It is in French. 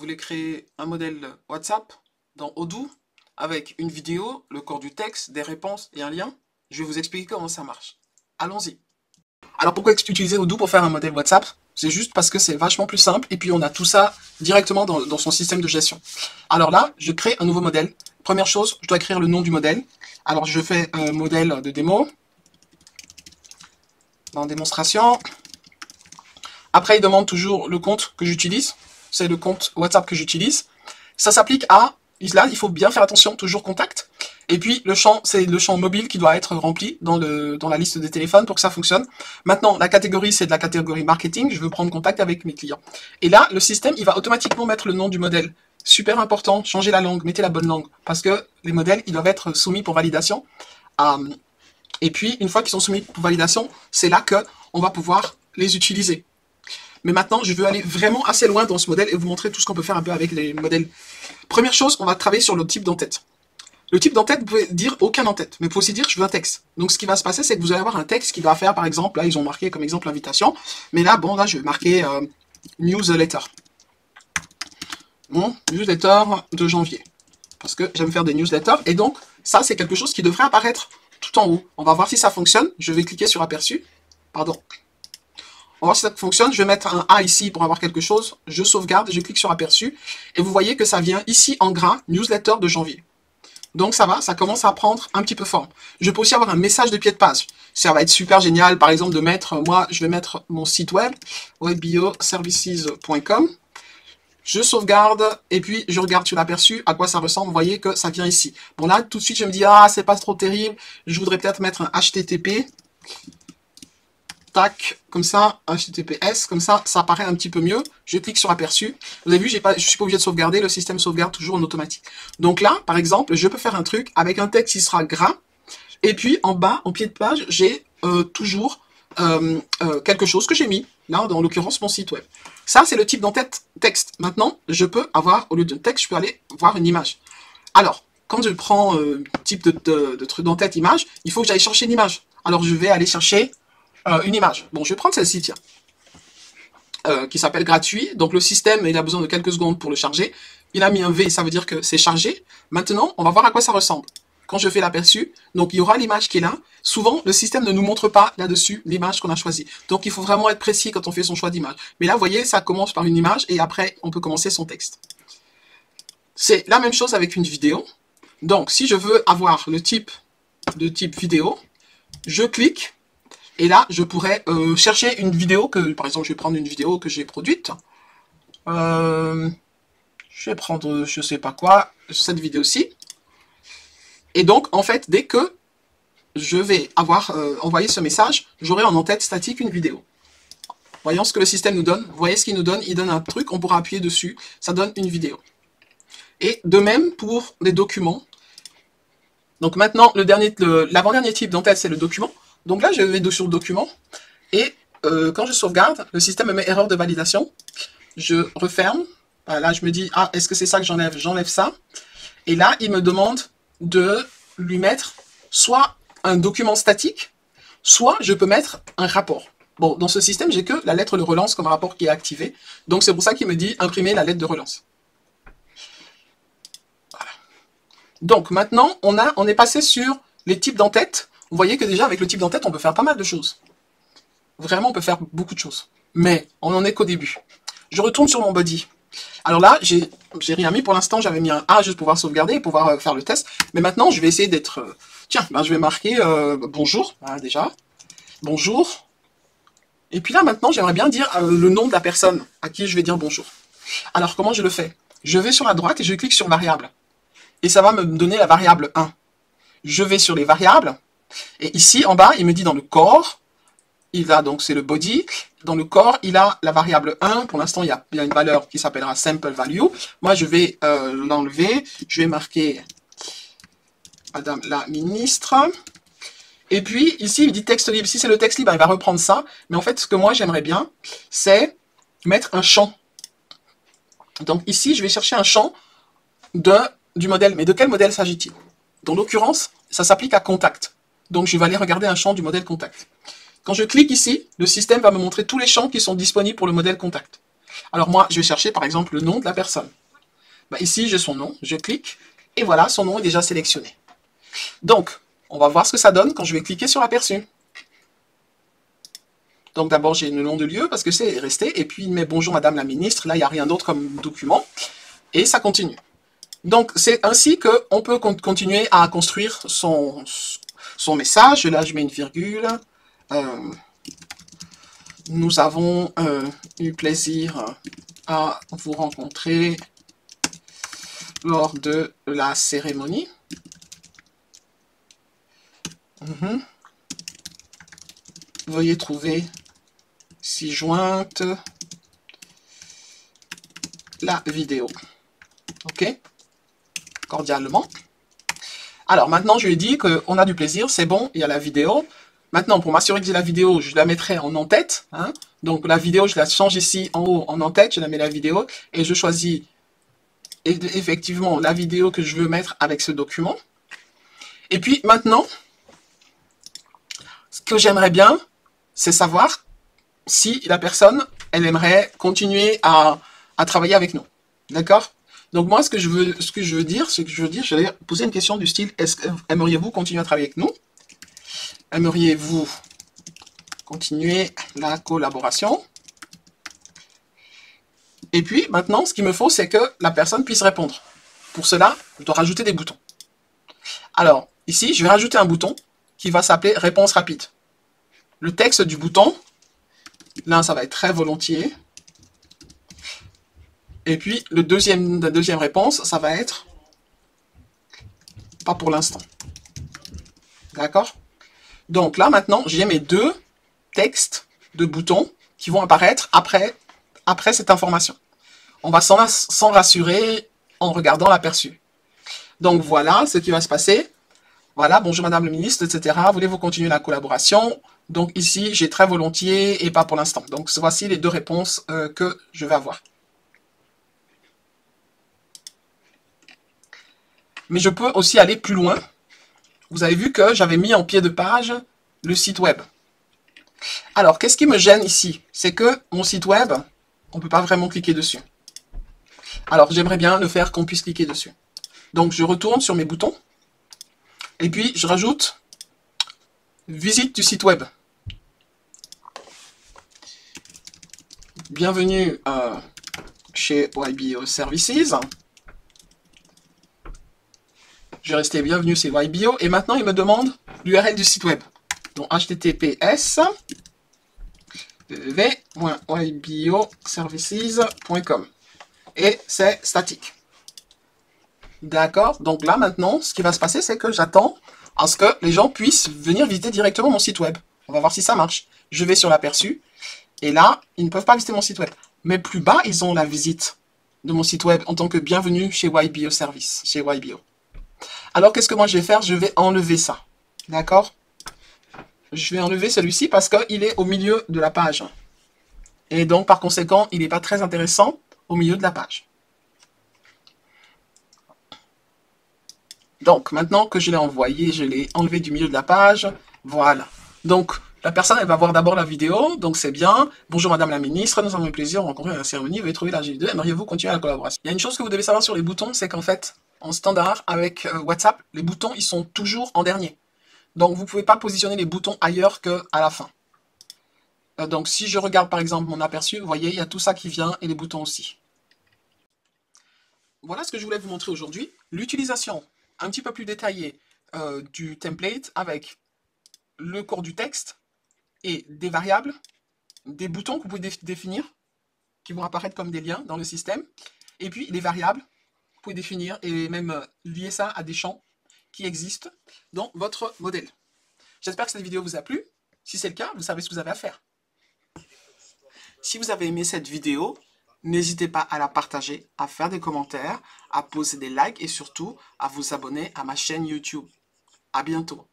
Vous voulez créer un modèle WhatsApp dans Odoo avec une vidéo, le corps du texte, des réponses et un lien. Je vais vous expliquer comment ça marche. Allons-y. Alors pourquoi utiliser Odoo pour faire un modèle WhatsApp? C'est juste parce que c'est vachement plus simple et puis on a tout ça directement dans son système de gestion. Alors là, je crée un nouveau modèle. Première chose, je dois écrire le nom du modèle. Alors je fais un modèle de démo. Dans démonstration. Après, il demande toujours le compte que j'utilise. C'est le compte WhatsApp que j'utilise. Ça s'applique à, là, il faut bien faire attention, toujours contact. Et puis, le champ, c'est le champ mobile qui doit être rempli dans la liste des téléphones pour que ça fonctionne. Maintenant, la catégorie, c'est de la catégorie marketing. Je veux prendre contact avec mes clients. Et là, le système, il va automatiquement mettre le nom du modèle. Super important, changez la langue, mettez la bonne langue. Parce que les modèles, ils doivent être soumis pour validation. Et puis, une fois qu'ils sont soumis pour validation, c'est là qu'on va pouvoir les utiliser. Mais maintenant, je veux aller vraiment assez loin dans ce modèle et vous montrer tout ce qu'on peut faire un peu avec les modèles. Première chose, on va travailler sur le type d'entête. Le type d'entête, vous pouvez dire aucun en-tête, mais vous pouvez aussi dire je veux un texte. Donc ce qui va se passer, c'est que vous allez avoir un texte qui va faire, par exemple, là ils ont marqué comme exemple invitation, mais là, bon, là je vais marquer newsletter. Bon, newsletter de janvier. Parce que j'aime faire des newsletters, et donc ça c'est quelque chose qui devrait apparaître tout en haut. On va voir si ça fonctionne, je vais cliquer sur aperçu, pardon. On va voir si ça fonctionne, je vais mettre un A ici pour avoir quelque chose, je sauvegarde, je clique sur aperçu, et vous voyez que ça vient ici en gras, newsletter de janvier. Donc ça va, ça commence à prendre un petit peu forme. Je peux aussi avoir un message de pied de page. Ça va être super génial, par exemple, de mettre, moi, je vais mettre mon site web, webbioservices.com. Je sauvegarde, et puis je regarde sur l'aperçu à quoi ça ressemble. Vous voyez que ça vient ici. Bon là, tout de suite, je me dis, ah, c'est pas trop terrible. Je voudrais peut-être mettre un HTTP. Tac, comme ça, HTTPS, comme ça apparaît un petit peu mieux. Je clique sur aperçu. Vous avez vu, je suis pas obligé de sauvegarder, le système sauvegarde toujours en automatique. Donc là, par exemple, je peux faire un truc avec un texte qui sera gras, et puis en bas, en pied de page, j'ai toujours quelque chose que j'ai mis, là, dans l'occurrence, mon site web. Ça, c'est le type d'entête texte. Maintenant, je peux avoir, au lieu de texte, je peux aller voir une image. Alors, quand je prends type de truc d'entête image, il faut que j'aille chercher une image. Alors, je vais aller chercher une image. Bon, je vais prendre celle-ci, tiens, qui s'appelle gratuit. Donc le système, il a besoin de quelques secondes pour le charger. Il a mis un V, ça veut dire que c'est chargé. Maintenant, on va voir à quoi ça ressemble. Quand je fais l'aperçu, donc il y aura l'image qui est là. Souvent, le système ne nous montre pas là-dessus l'image qu'on a choisie. Donc il faut vraiment être précis quand on fait son choix d'image. Mais là, vous voyez, ça commence par une image et après, on peut commencer son texte. C'est la même chose avec une vidéo. Donc, si je veux avoir le type vidéo, je clique. Et là, je pourrais chercher une vidéo que, par exemple, je vais prendre une vidéo que j'ai produite. Je vais prendre, je sais pas quoi, cette vidéo-ci. Et donc, en fait, dès que je vais avoir envoyé ce message, j'aurai en en-tête statique une vidéo. Voyons ce que le système nous donne. Vous voyez ce qu'il nous donne? Il donne un truc, on pourra appuyer dessus. Ça donne une vidéo. Et de même pour les documents. Donc maintenant, l'avant-dernier type d'en-tête, c'est le document. Donc là, je vais sur document, et quand je sauvegarde, le système me met erreur de validation. Je referme. Là, je me dis, ah, est-ce que c'est ça que j'enlève? J'enlève ça. Et là, il me demande de lui mettre soit un document statique, soit je peux mettre un rapport. Bon, dans ce système, j'ai que la lettre de relance comme rapport qui est activée. Donc, c'est pour ça qu'il me dit imprimer la lettre de relance. Voilà. Donc, maintenant, on est passé sur les types d'entête. Vous voyez que déjà, avec le type d'entête, on peut faire pas mal de choses. Vraiment, on peut faire beaucoup de choses. Mais on n'en est qu'au début. Je retourne sur mon body. Alors là, j'ai rien mis pour l'instant. J'avais mis un A juste pour pouvoir sauvegarder et pouvoir faire le test. Mais maintenant, je vais essayer d'être... tiens, ben, je vais marquer bonjour, voilà, déjà. Bonjour. Et puis là, maintenant, j'aimerais bien dire le nom de la personne à qui je vais dire bonjour. Alors, comment je le fais? Je vais sur la droite et je clique sur variable. Et ça va me donner la variable 1. Je vais sur les variables. Et ici, en bas, il me dit dans le corps, il a donc, c'est le body, dans le corps, il a la variable 1, pour l'instant, il y a une valeur qui s'appellera sample value. Moi, je vais l'enlever, je vais marquer Madame la ministre. Et puis, ici, il dit texte libre. Si c'est le texte libre, il va reprendre ça. Mais en fait, ce que moi, j'aimerais bien, c'est mettre un champ. Donc ici, je vais chercher un champ du modèle. Mais de quel modèle s'agit-il? Dans l'occurrence, ça s'applique à contact. Donc, je vais aller regarder un champ du modèle contact. Quand je clique ici, le système va me montrer tous les champs qui sont disponibles pour le modèle contact. Alors moi, je vais chercher par exemple le nom de la personne. Bah, ici, j'ai son nom, je clique, et voilà, son nom est déjà sélectionné. Donc, on va voir ce que ça donne quand je vais cliquer sur aperçu. Donc d'abord, j'ai le nom de lieu parce que c'est resté, et puis il met bonjour madame la ministre, là il n'y a rien d'autre comme document, et ça continue. Donc c'est ainsi qu'on peut continuer à construire son message. Là je mets une virgule. Nous avons eu plaisir à vous rencontrer lors de la cérémonie. Veuillez trouver ci-jointe la vidéo. Ok? Cordialement. Alors maintenant, je lui ai dit qu'on a du plaisir, c'est bon, il y a la vidéo. Maintenant, pour m'assurer que j'ai la vidéo, je la mettrai en en-tête. Hein? Donc la vidéo, je la change ici en haut en en-tête, je la mets la vidéo et je choisis effectivement la vidéo que je veux mettre avec ce document. Et puis maintenant, ce que j'aimerais bien, c'est savoir si la personne, elle aimerait continuer à travailler avec nous. D'accord? Donc moi, ce que je veux dire, je vais poser une question du style, aimeriez-vous continuer à travailler avec nous? Aimeriez-vous continuer la collaboration? Et puis maintenant, ce qu'il me faut, c'est que la personne puisse répondre. Pour cela, je dois rajouter des boutons. Alors, ici, je vais rajouter un bouton qui va s'appeler réponse rapide. Le texte du bouton, là, ça va être très volontiers. Et puis, la deuxième réponse, ça va être pas pour l'instant. D'accord? Donc là, maintenant, j'ai mes deux textes de boutons qui vont apparaître après cette information. On va s'en rassurer en regardant l'aperçu. Donc voilà ce qui va se passer. Voilà, bonjour madame le ministre, etc. Voulez-vous continuer la collaboration? Donc ici, j'ai très volontiers et pas pour l'instant. Donc voici les deux réponses que je vais avoir. Mais je peux aussi aller plus loin. Vous avez vu que j'avais mis en pied de page le site web. Alors, qu'est-ce qui me gêne ici? C'est que mon site web, on ne peut pas vraiment cliquer dessus. Alors, j'aimerais bien le faire qu'on puisse cliquer dessus. Donc, je retourne sur mes boutons. Et puis, je rajoute visite du site web. Bienvenue chez YBO Services. Je vais rester bienvenue, c'est YBO. Et maintenant, il me demande l'URL du site web. Donc, https www.ybioservices.com. Et c'est statique. D'accord? Donc là, maintenant, ce qui va se passer, c'est que j'attends à ce que les gens puissent venir visiter directement mon site web. On va voir si ça marche. Je vais sur l'aperçu. Et là, ils ne peuvent pas visiter mon site web. Mais plus bas, ils ont la visite de mon site web en tant que bienvenue chez YBO Service, chez YBO. Alors, qu'est-ce que moi je vais faire? Je vais enlever ça. D'accord? Je vais enlever celui-ci parce qu'il est au milieu de la page. Et donc, par conséquent, il n'est pas très intéressant au milieu de la page. Donc, maintenant que je l'ai envoyé, je l'ai enlevé du milieu de la page. Voilà. Donc, la personne, elle va voir d'abord la vidéo. Donc, c'est bien. Bonjour, madame la ministre. Nous avons eu plaisir de rencontrer à la cérémonie. Veuillez trouver la G2. Aimeriez-vous continuer la collaboration? Il y a une chose que vous devez savoir sur les boutons, c'est qu'en fait, en standard, avec WhatsApp, les boutons, ils sont toujours en dernier. Donc, vous ne pouvez pas positionner les boutons ailleurs qu'à la fin. Donc, si je regarde, par exemple, mon aperçu, vous voyez, il y a tout ça qui vient et les boutons aussi. Voilà ce que je voulais vous montrer aujourd'hui. L'utilisation un petit peu plus détaillée du template avec le corps du texte et des variables, des boutons que vous pouvez définir, qui vont apparaître comme des liens dans le système, et puis les variables, vous pouvez définir et même lier ça à des champs qui existent dans votre modèle. J'espère que cette vidéo vous a plu. Si c'est le cas, vous savez ce que vous avez à faire. Si vous avez aimé cette vidéo, n'hésitez pas à la partager, à faire des commentaires, à poser des likes et surtout à vous abonner à ma chaîne YouTube. À bientôt.